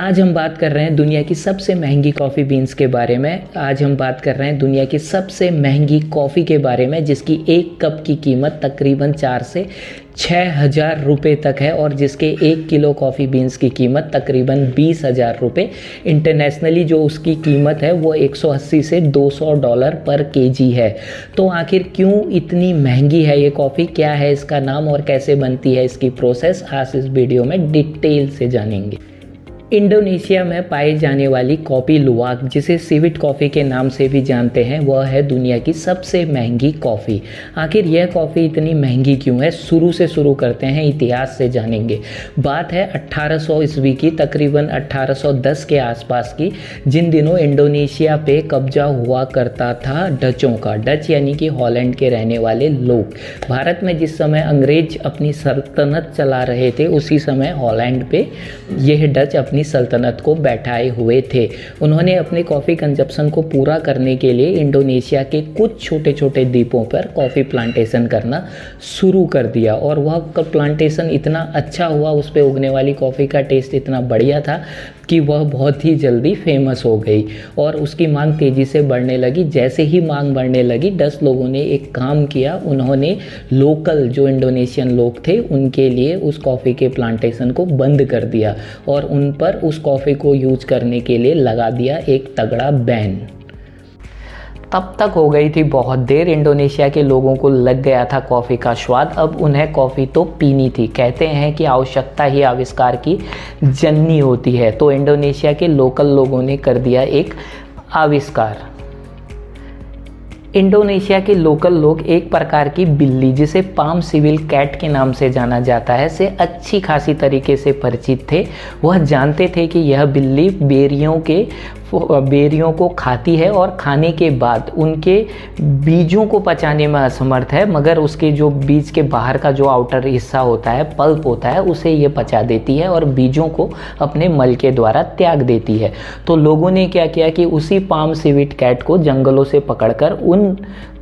आज हम बात कर रहे हैं दुनिया की सबसे महंगी कॉफ़ी बीन्स के बारे में। आज हम बात कर रहे हैं दुनिया की सबसे महंगी कॉफ़ी के बारे में, जिसकी एक कप की कीमत तकरीबन 4 से 6,000 रुपये तक है और जिसके 1 किलो कॉफ़ी बीन्स की कीमत तकरीबन 20,000 रुपये। इंटरनेशनली जो उसकी कीमत है वो 180 से $200 पर केजी है। तो आखिर क्यों इतनी महंगी है ये कॉफ़ी, क्या है इसका नाम और कैसे बनती है इसकी प्रोसेस, आज इस वीडियो में डिटेल से जानेंगे। इंडोनेशिया में पाई जाने वाली कॉफ़ी लुवाक, जिसे सिविट कॉफ़ी के नाम से भी जानते हैं, वह है दुनिया की सबसे महंगी कॉफ़ी। आखिर यह कॉफ़ी इतनी महंगी क्यों है, शुरू करते हैं, इतिहास से जानेंगे। बात है 1800 ईस्वी की, तकरीबन 1810 के आसपास की, जिन दिनों इंडोनेशिया पे कब्जा हुआ करता था डचों का। डच यानी कि हॉलैंड के रहने वाले लोग। भारत में जिस समय अंग्रेज अपनी सल्तनत चला रहे थे, उसी समय हॉलैंड पे यह डच अपनी सल्तनत को बैठाए हुए थे। उन्होंने अपने कॉफ़ी कंजप्शन को पूरा करने के लिए इंडोनेशिया के कुछ छोटे छोटे द्वीपों पर कॉफ़ी प्लांटेशन करना शुरू कर दिया और वह प्लांटेशन इतना अच्छा हुआ, उस पर उगने वाली कॉफ़ी का टेस्ट इतना बढ़िया था कि वह बहुत ही जल्दी फेमस हो गई और उसकी मांग तेज़ी से बढ़ने लगी। जैसे ही मांग बढ़ने लगी, 10 लोगों ने एक काम किया, उन्होंने लोकल जो इंडोनेशियन लोग थे उनके लिए उस कॉफ़ी के प्लांटेशन को बंद कर दिया और उन पर उस कॉफ़ी को यूज करने के लिए लगा दिया एक तगड़ा बैन। तब तक हो गई थी बहुत देर, इंडोनेशिया के लोगों को लग गया था कॉफ़ी का स्वाद, अब उन्हें कॉफ़ी तो पीनी थी। कहते हैं कि आवश्यकता ही आविष्कार की जननी होती है, तो इंडोनेशिया के लोकल लोगों ने कर दिया एक आविष्कार। इंडोनेशिया के लोकल लोग एक प्रकार की बिल्ली, जिसे पाम सिविल कैट के नाम से जाना जाता है, से अच्छी खासी तरीके से परिचित थे। वह जानते थे कि यह बिल्ली बेरियों को खाती है और खाने के बाद उनके बीजों को पचाने में असमर्थ है, मगर उसके जो बीज के बाहर का जो आउटर हिस्सा होता है, पल्प होता है, उसे ये पचा देती है और बीजों को अपने मल के द्वारा त्याग देती है। तो लोगों ने क्या किया कि उसी पाम सिविट कैट को जंगलों से पकड़कर उन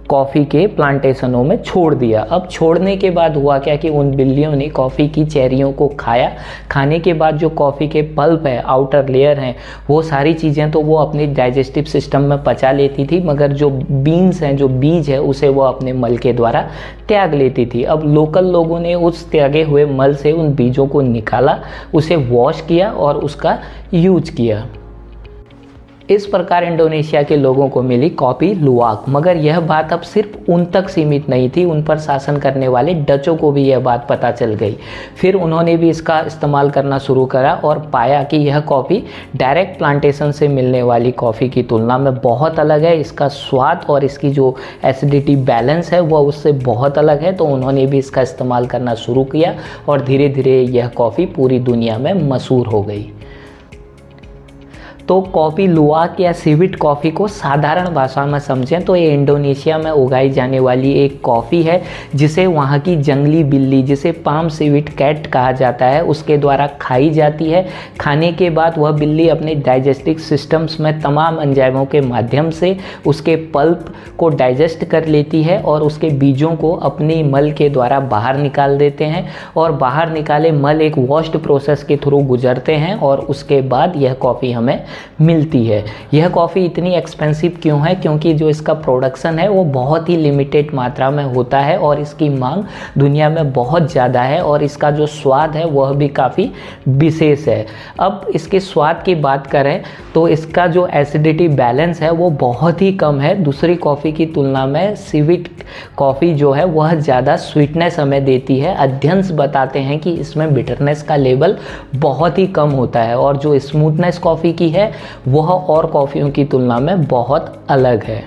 कॉफ़ी के प्लांटेशनों में छोड़ दिया। अब छोड़ने के बाद हुआ क्या कि उन बिल्लियों ने कॉफ़ी की चेरियों को खाया। खाने के बाद जो कॉफ़ी के पल्प है, आउटर लेयर हैं, वो सारी चीज़ें तो वो अपने डाइजेस्टिव सिस्टम में पचा लेती थी, मगर जो बीन्स हैं, जो बीज है, उसे वो अपने मल के द्वारा त्याग लेती थी। अब लोकल लोगों ने उस त्यागे हुए मल से उन बीजों को निकाला, उसे वॉश किया और उसका यूज किया। इस प्रकार इंडोनेशिया के लोगों को मिली कॉफ़ी लुवाक। मगर यह बात अब सिर्फ उन तक सीमित नहीं थी, उन पर शासन करने वाले डचों को भी यह बात पता चल गई। फिर उन्होंने भी इसका इस्तेमाल करना शुरू करा और पाया कि यह कॉफ़ी डायरेक्ट प्लांटेशन से मिलने वाली कॉफ़ी की तुलना में बहुत अलग है। इसका स्वाद और इसकी जो एसिडिटी बैलेंस है वह उससे बहुत अलग है। तो उन्होंने भी इसका इस्तेमाल करना शुरू किया और धीरे धीरे यह कॉफ़ी पूरी दुनिया में मशहूर हो गई। तो कॉफ़ी लुवाक या सिविट कॉफ़ी को साधारण भाषा में समझें तो ये इंडोनेशिया में उगाई जाने वाली एक कॉफ़ी है, जिसे वहाँ की जंगली बिल्ली, जिसे पाम सिविट कैट कहा जाता है, उसके द्वारा खाई जाती है। खाने के बाद वह बिल्ली अपने डाइजेस्टिव सिस्टम्स में तमाम एंजाइमों के माध्यम से उसके पल्प को डाइजेस्ट कर लेती है और उसके बीजों को अपनी मल के द्वारा बाहर निकाल देते हैं और बाहर निकाले मल एक वॉश्ड प्रोसेस के थ्रू गुजरते हैं और उसके बाद यह कॉफ़ी हमें मिलती है। यह कॉफ़ी इतनी एक्सपेंसिव क्यों है? क्योंकि जो इसका प्रोडक्शन है वो बहुत ही लिमिटेड मात्रा में होता है और इसकी मांग दुनिया में बहुत ज़्यादा है और इसका जो स्वाद है वह भी काफ़ी विशेष है। अब इसके स्वाद की बात करें तो इसका जो एसिडिटी बैलेंस है वो बहुत ही कम है। दूसरी कॉफ़ी की तुलना में सिविट कॉफ़ी जो है वह ज़्यादा स्वीटनेस हमें देती है। अध्ययन बताते हैं कि इसमें बिटरनेस का लेवल बहुत ही कम होता है और जो स्मूथनेस कॉफ़ी की है वह और कॉफ़ियों की तुलना में बहुत अलग है।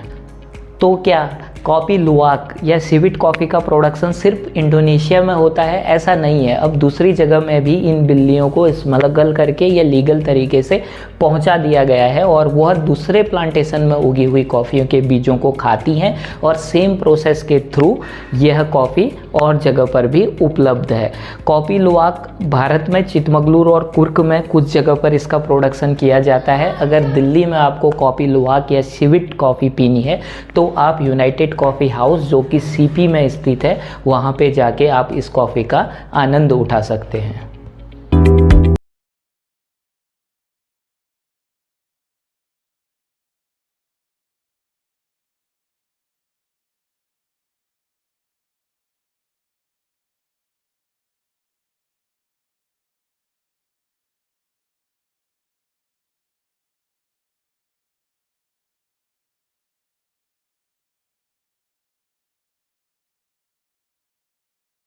तो क्या कॉफ़ी लुवाक या सिविट कॉफ़ी का प्रोडक्शन सिर्फ इंडोनेशिया में होता है? ऐसा नहीं है। अब दूसरी जगह में भी इन बिल्लियों को स्मगल करके या लीगल तरीके से पहुंचा दिया गया है और वह दूसरे प्लांटेशन में उगी हुई कॉफ़ियों के बीजों को खाती हैं और सेम प्रोसेस के थ्रू यह कॉफ़ी और जगह पर भी उपलब्ध है। कॉफ़ी लुवाक भारत में चिकमगलुरु और कुर्ग में कुछ जगह पर इसका प्रोडक्शन किया जाता है। अगर दिल्ली में आपको कॉफ़ी लुवाक या सिविट कॉफ़ी पीनी है तो आप यूनाइटेड कॉफ़ी हाउस, जो कि सीपी में स्थित है, वहाँ पे जाके आप इस कॉफ़ी का आनंद उठा सकते हैं।